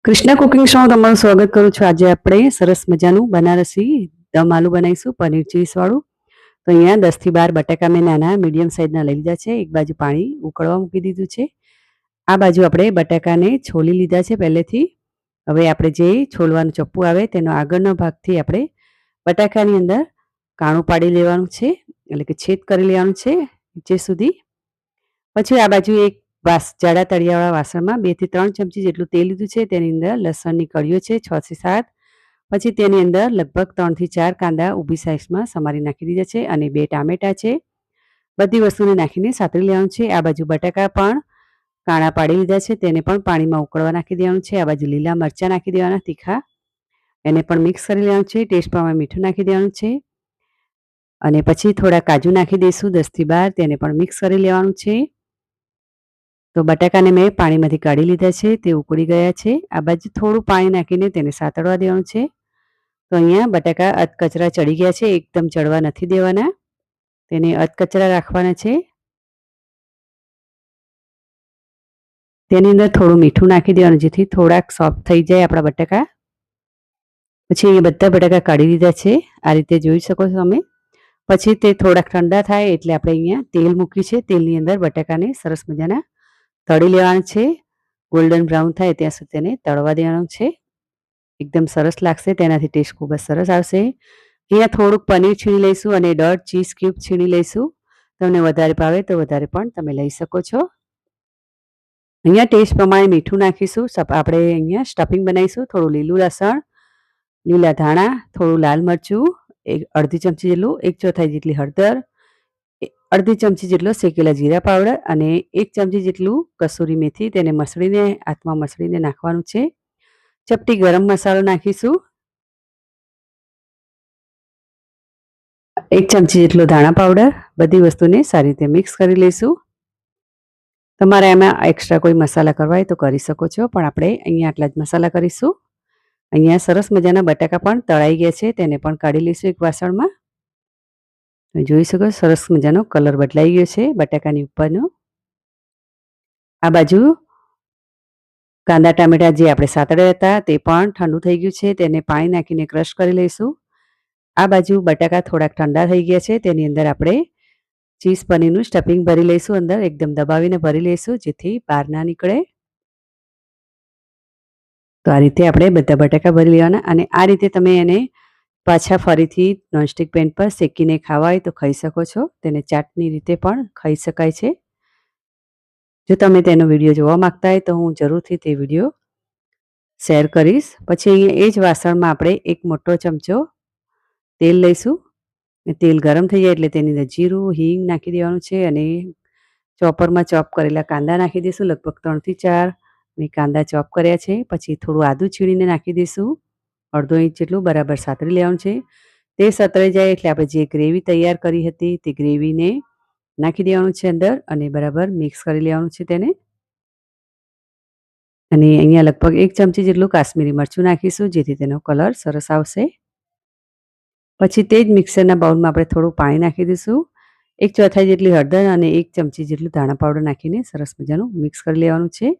Krishna cooking શોમાં તમારું સ્વાગત કરું છું. આજે આપણે સરસ મજાનું બનારસી દમ આલુ બનાવીશું, પનીર ચીઝ વાળું. તો અહીંયા 10 થી 12 બટાકા મેં નાના મીડિયમ સાઇઝના લઈ લીધા છે. એક બાજુ પાણી ઉકળવા મૂકી દીધું છે. આ બાજુ આપણે બટાકાને છોલી લીધા છે પહેલેથી. હવે આપણે જે છોલવાનું ચપ્પુ આવે તેનો આગળનો ભાગથી આપણે બટાકાની અંદર કાણું પાડી લેવાનું છે, એટલે કે છેદ કરી લેવાનું છે નીચે સુધી. પછી આ બાજુ એક જાડા તળિયાવાળા વાસણમાં 2 થી 3 ચમચી જેટલું તેલ લીધું છે. તેની અંદર લસણની કળીઓ છે 6 થી 7. પછી તેની અંદર લગભગ 3 થી 4 કાંદા ઊભી સાઇઝમાં સમારી નાખી દીધા છે અને 2 ટામેટા છે. બધી વસ્તુને નાખીને સાતળી લેવાનું છે. આ બાજુ બટાકા પણ કાણા પાડી લીધા છે, તેને પણ પાણીમાં ઉકળવા નાખી દેવાનું છે. આ બાજુ લીલા મરચાં નાખી દેવાના તીખા, એને પણ મિક્સ કરી લેવાનું છે. ટેસ્ટ પ્રમાણે મીઠું નાખી દેવાનું છે અને પછી થોડા કાજુ નાખી દઈશું 10 થી 12, તેને પણ મિક્સ કરી લેવાનું છે. તો બટાકાને મેં પાણીમાંથી કાઢી લીધા છે, તે ઉકળી ગયા છે. આ બાજુ થોડું પાણી નાખીને તેને સાતળવા દેવાનું છે. તો અહીંયા બટાકા અધકચરા ચડી ગયા છે, એકદમ ચડવા નથી દેવાના, તેને અધકચરા રાખવાના છે. તેની અંદર થોડું મીઠું નાખી દેવાનું જેથી થોડાક સોફ્ટ થઈ જાય આપણા બટાકા. પછી અહીંયા બધા બટાકા કાઢી દીધા છે, આ રીતે જોઈ શકો છો તમે. પછી તે થોડાક ઠંડા થાય એટલે આપણે અહીંયા તેલ મૂક્યું છે. તેલની અંદર બટાકાને સરસ મજાના તળી લેવાનું છે. ગોલ્ડન બ્રાઉન થાય ત્યાં સુધી તેને તળવા દેવાનું છે. એકદમ સરસ લાગશે, તેનાથી ટેસ્ટ ખૂબ જ સરસ આવશે. અહીંયા થોડુંક પનીર છીણી લઈશું અને 1.5 ચીઝ ક્યુબ છીણી લઈશું. તમને વધારે ભાવે તો વધારે પણ તમે લઈ શકો છો. અહીંયા ટેસ્ટ પ્રમાણે મીઠું નાખીશું. આપણે અહીંયા સ્ટફિંગ બનાવીશું. થોડું લીલું લસણ, લીલા ધાણા, થોડું લાલ મરચું, અડધી ચમચી જેટલું, 1/4 જેટલી હળદર, અડધી ચમચી જેટલો શેકેલા જીરા પાવડર અને 1 ચમચી જેટલું કસૂરી મેથી, તેને મસળીને હાથમાં મસળીને નાખવાનું છે. ચપટી ગરમ મસાલો નાખીશું, 1 ચમચી જેટલો ધાણા પાવડર. બધી વસ્તુને સારી રીતે મિક્સ કરી લઈશું. તમારે આમાં એક્સ્ટ્રા કોઈ મસાલા કરવા હોય તો કરી શકો છો, પણ આપણે અહીંયા આટલા જ મસાલા કરીશું. અહીંયા સરસ મજાના બટાકા પણ તળાઈ ગયા છે, તેને પણ કાઢી લઈશું એક વાસણમાં. જોઈ શકો સરસ મજાનો કલર બદલાઈ ગયો છે બટાકાની ઉપરનો. આ બાજુ કાંદા ટામેટા જે આપણે સાતળ્યા હતા તે પણ ઠંડુ થઈ ગયું છે, તેને પાણી નાખીને ક્રશ કરી લઈશું. આ બાજુ બટાકા થોડાક ઠંડા થઈ ગયા છે, તેની અંદર આપણે ચીઝ પનીરનું સ્ટફિંગ ભરી લઈશું. અંદર એકદમ દબાવીને ભરી લઈશું જેથી બહાર ના નીકળે. તો આ રીતે આપણે બધા બટાકા ભરી લેવાના અને આ રીતે તમે એને પાછા ફરીથી નોનસ્ટિક પેન પર શેકીને ખાવા હોય તો ખાઈ શકો છો. તેને ચાટની રીતે પણ ખાઈ શકાય છે. જો તમે તેનો વિડીયો જોવા માંગતા હોય તો હું જરૂરથી તે વિડીયો શેર કરીશ. પછી અહીંયા એ જ વાસણમાં આપણે એક મોટો ચમચો તેલ લઈશું. તેલ ગરમ થઈ જાય એટલે તેની અંદર જીરું, હિંગ નાખી દેવાનું છે અને ચોપરમાં ચોપ કરેલા કાંદા નાખી દઈશું. લગભગ 3 થી 4 મેં કાંદા ચોપ કર્યા છે. પછી થોડું આદું છીણીને નાખી દઈશું, અડધો ઇંચ જેટલું. બરાબર સાતળી લેવાનું છે. તે સતળાઈ જાય એટલે આપણે જે ગ્રેવી તૈયાર કરી હતી તે ગ્રેવીને નાખી દેવાનું છે અંદર અને બરાબર મિક્સ કરી લેવાનું છે તેને. અને અહીંયા લગભગ 1 ચમચી જેટલું કાશ્મીરી મરચું નાખીશું જેથી તેનો કલર સરસ આવશે. પછી તે જ મિક્સરના બાઉલમાં આપણે થોડું પાણી નાખી દઈશું. 1/4 જેટલી હળદર અને 1 ચમચી જેટલું ધાણા પાવડર નાખીને સરસ મજાનું મિક્સ કરી લેવાનું છે.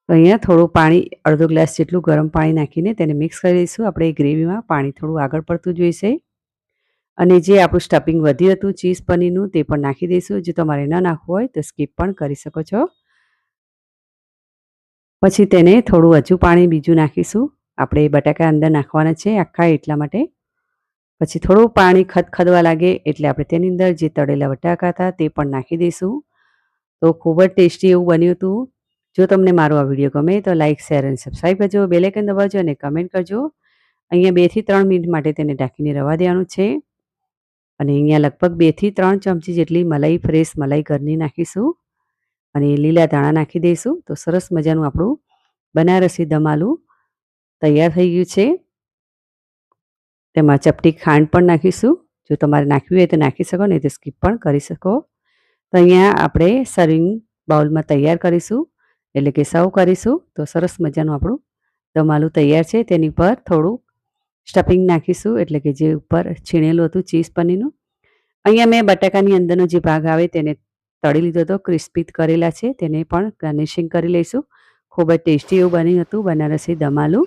તો અહીંયા થોડું પાણી, અડધો ગ્લાસ જેટલું ગરમ પાણી નાખીને તેને મિક્સ કરી દઈશું. આપણે ગ્રેવીમાં પાણી થોડું આગળ પડતું જોઈશે. અને જે આપણું સ્ટફિંગ વધ્યું હતું ચીઝ પનીરનું તે પણ નાખી દઈશું. જો તમારે ન નાખવું હોય તો સ્કીપ પણ કરી શકો છો. પછી તેને થોડું હજુ પાણી બીજું નાખીશું. આપણે બટાકા અંદર નાખવાના છે આખા, એટલા માટે. પછી થોડું પાણી ખદખદવા લાગે એટલે આપણે તેની અંદર જે તળેલા બટાકા હતા તે પણ નાખી દઈશું. તો ખૂબ જ ટેસ્ટી એવું બન્યું હતું. જો તમને મારો આ વિડીયો ગમે તો લાઇક, શેર અને સબસ્ક્રાઈબ કરજો, બેલ આઇકન દબાવજો અને કમેન્ટ કરજો. અહીંયા 2 થી 3 મિનિટ માટે તેને ઢાંકીને રવા દેવાનું છે. અને અહીંયા લગભગ 2 થી 3 ચમચી જેટલી મલાઈ, ફ્રેશ મલાઈ ઘરની નાખીશું અને લીલા ધાણા નાખી દઈશું. તો સરસ મજાનું આપણું બનારસી દમ આલુ તૈયાર થઈ ગયું છે. તેમાં ચપટી ખાંડ પણ નાખીશું. જો તમારે નાખવી હોય તો નાખી શકો, નહીં તો સ્કીપ પણ કરી શકો. તો અહીંયા આપણે સર્વિંગ બાઉલમાં તૈયાર કરીશું, એટલે કે સર્વ કરીશું. તો સરસ મજાનું આપણું દમ આલુ તૈયાર છે. તેની પર થોડું સ્ટફિંગ નાખીશું, એટલે કે જે ઉપર છીણેલું હતું ચીઝ પનીરનું. અહીંયા મેં બટાકાની અંદરનો જે ભાગ આવે તેને તળી લીધો હતો, ક્રિસ્પી કરેલા છે, તેને પણ ગાર્નિશિંગ કરી લઈશું. ખૂબ જ ટેસ્ટી એવું બન્યું હતું બનારસી દમ આલુ.